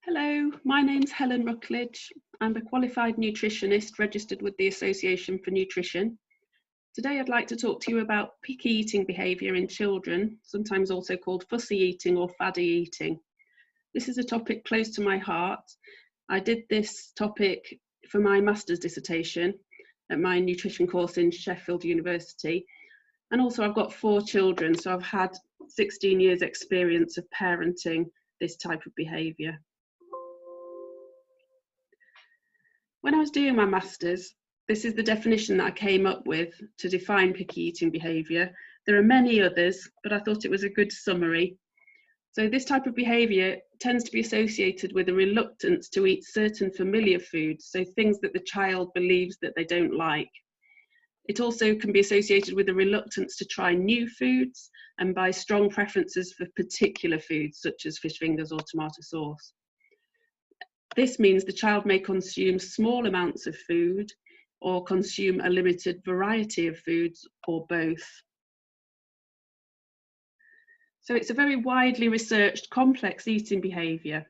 Hello, my name's Helen Ruckledge. I'm a qualified nutritionist registered with the Association for Nutrition. Today I'd like to talk to you about picky eating behaviour in children, sometimes also called fussy eating or faddy eating. This is a topic close to my heart. I did this topic for my master's dissertation at my nutrition course in Sheffield University. And also I've got 4 children, so I've had 16 years experience of parenting this type of behaviour. When I was doing my master's, this is the definition that I came up with to define picky eating behaviour. There are many others, but I thought it was a good summary. So this type of behaviour tends to be associated with a reluctance to eat certain familiar foods, so things that the child believes that they don't like. It also can be associated with a reluctance to try new foods and by strong preferences for particular foods, such as fish fingers or tomato sauce. This means the child may consume small amounts of food or consume a limited variety of foods or both. So it's a very widely researched complex eating behaviour.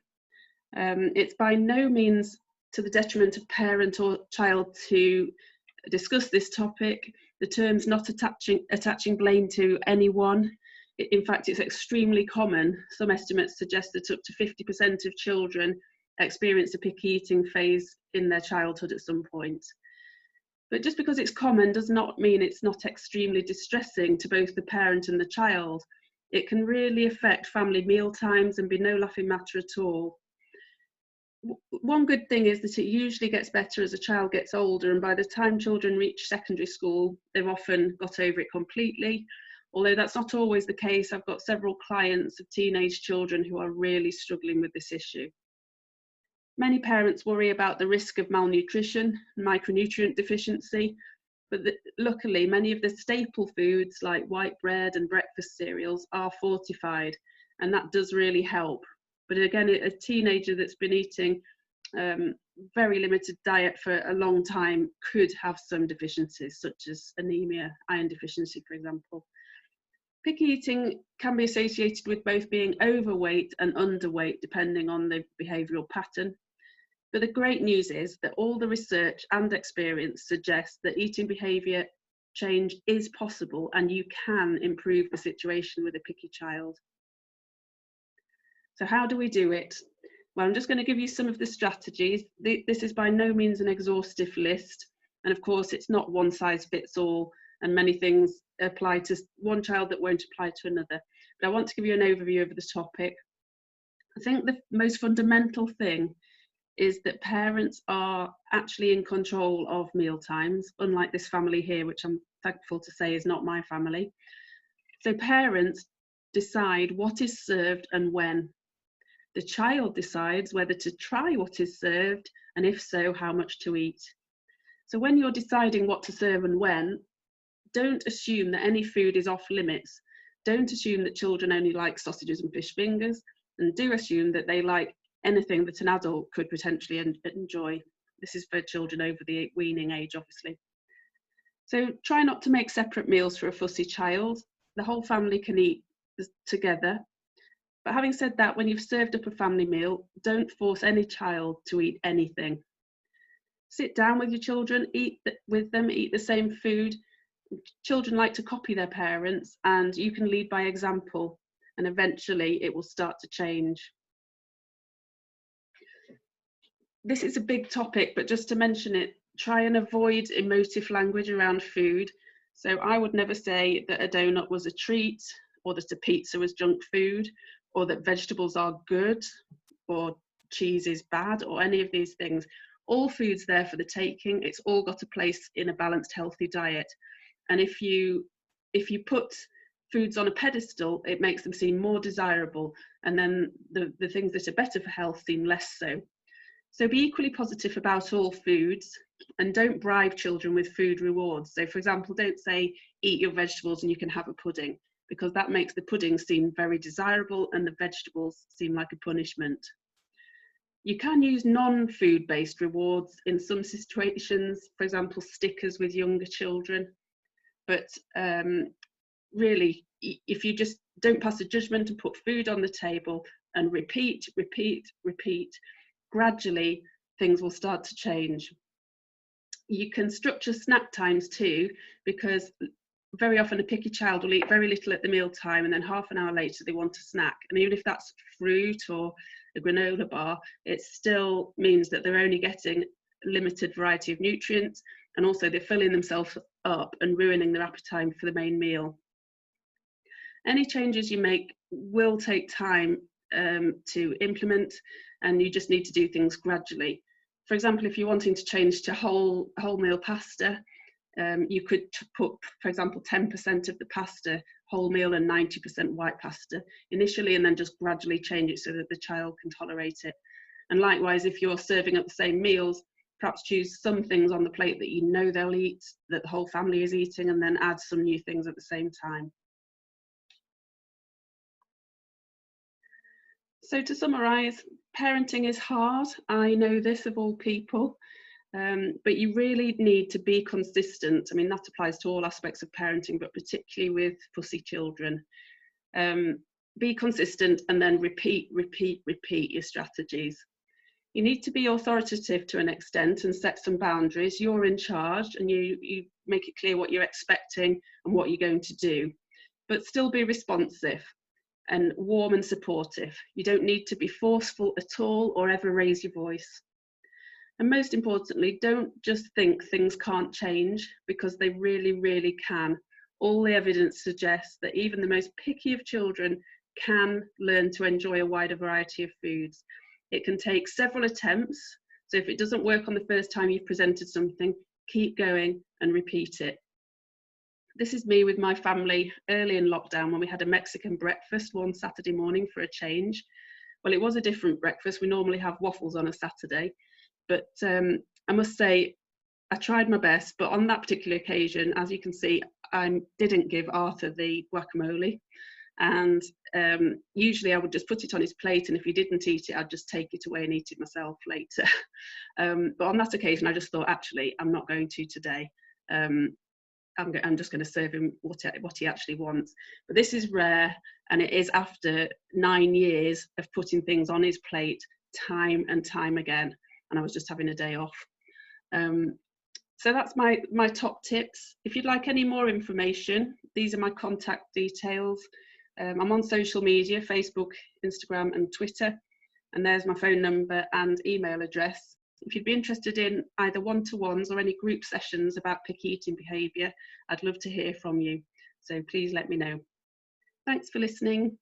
It's by no means to the detriment of parent or child to discuss this topic. The term's not attaching blame to anyone. In fact, it's extremely common. Some estimates suggest that up to 50% of children experience a picky eating phase in their childhood at some point. But just because it's common does not mean it's not extremely distressing to both the parent and the child. It can really affect family meal times and be no laughing matter at all. One good thing is that it usually gets better as a child gets older, and by the time children reach secondary school, they've often got over it completely. Although that's not always the case, I've got several clients of teenage children who are really struggling with this issue. Many parents worry about the risk of malnutrition and micronutrient deficiency, but luckily many of the staple foods like white bread and breakfast cereals are fortified, and that does really help. But again, a teenager that's been eating very limited diet for a long time could have some deficiencies, such as anemia, iron deficiency, for example. Picky eating can be associated with both being overweight and underweight, depending on the behavioural pattern. But the great news is that all the research and experience suggests that eating behaviour change is possible and you can improve the situation with a picky child. So how do we do it? Well, I'm just going to give you some of the strategies. This is by no means an exhaustive list. And of course, it's not one size fits all, and many things apply to one child that won't apply to another. But I want to give you an overview of the topic. I think the most fundamental thing is that parents are actually in control of meal times, unlike this family here, which I'm thankful to say is not my family. So parents decide what is served and when. The child decides whether to try what is served, and if so, how much to eat. So when you're deciding what to serve and when, don't assume that any food is off limits. Don't assume that children only like sausages and fish fingers, and do assume that they like anything that an adult could potentially enjoy. This is for children over the weaning age, obviously. So try not to make separate meals for a fussy child. The whole family can eat together. But having said that, when you've served up a family meal, don't force any child to eat anything. Sit down with your children, eat with them, eat the same food. Children like to copy their parents, and you can lead by example, and eventually it will start to change. This is a big topic, but just to mention it, try and avoid emotive language around food. So I would never say that a donut was a treat, or that a pizza was junk food, or that vegetables are good, or cheese is bad, or any of these things. All food's there for the taking. It's all got a place in a balanced, healthy diet. And if you put foods on a pedestal, it makes them seem more desirable, and then the things that are better for health seem less so. So be equally positive about all foods, and don't bribe children with food rewards. So for example, don't say, eat your vegetables and you can have a pudding, because that makes the pudding seem very desirable and the vegetables seem like a punishment. You can use non-food based rewards in some situations, for example, stickers with younger children. But really, if you just don't pass a judgment and put food on the table, and repeat, repeat, repeat, gradually things will start to change. You can structure snack times too, because very often a picky child will eat very little at the meal time, and then half an hour later they want a snack. And even if that's fruit or a granola bar, it still means that they're only getting a limited variety of nutrients, and also they're filling themselves up and ruining their appetite for the main meal. Any changes you make will take time to implement, and you just need to do things gradually. For example, if you're wanting to change to wholemeal pasta, you could put, for example, 10% of the pasta wholemeal and 90% white pasta initially, and then just gradually change it so that the child can tolerate it. And likewise, if you're serving up the same meals, perhaps choose some things on the plate that you know they'll eat, that the whole family is eating, and then add some new things at the same time. So to summarise, parenting is hard. I know this of all people. But you really need to be consistent. I mean, that applies to all aspects of parenting, but particularly with fussy children. Be consistent and then repeat, repeat, repeat your strategies. You need to be authoritative to an extent and set some boundaries. You're in charge, and you make it clear what you're expecting and what you're going to do, but still be responsive and warm and supportive. You don't need to be forceful at all or ever raise your voice. And most importantly, don't just think things can't change, because they really, really can. All the evidence suggests that even the most picky of children can learn to enjoy a wider variety of foods. It can take several attempts. So if it doesn't work on the first time you've presented something, keep going and repeat it. This is me with my family early in lockdown when we had a Mexican breakfast one Saturday morning for a change. Well, it was a different breakfast. We normally have waffles on a Saturday. But I must say, I tried my best, but on that particular occasion, as you can see, I didn't give Arthur the guacamole. And usually I would just put it on his plate, and if he didn't eat it, I'd just take it away and eat it myself later. But on that occasion, I just thought, actually, I'm not going to today. I'm just going to serve him what he actually wants. But this is rare, and it is after 9 years of putting things on his plate time and time again. And I was just having a day off. So that's my top tips. If you'd like any more information, these are my contact details. I'm on social media, Facebook, Instagram and Twitter, and there's my phone number and email address. If you'd be interested in either one-to-ones or any group sessions about picky eating behaviour, I'd love to hear from you. So please let me know. Thanks for listening.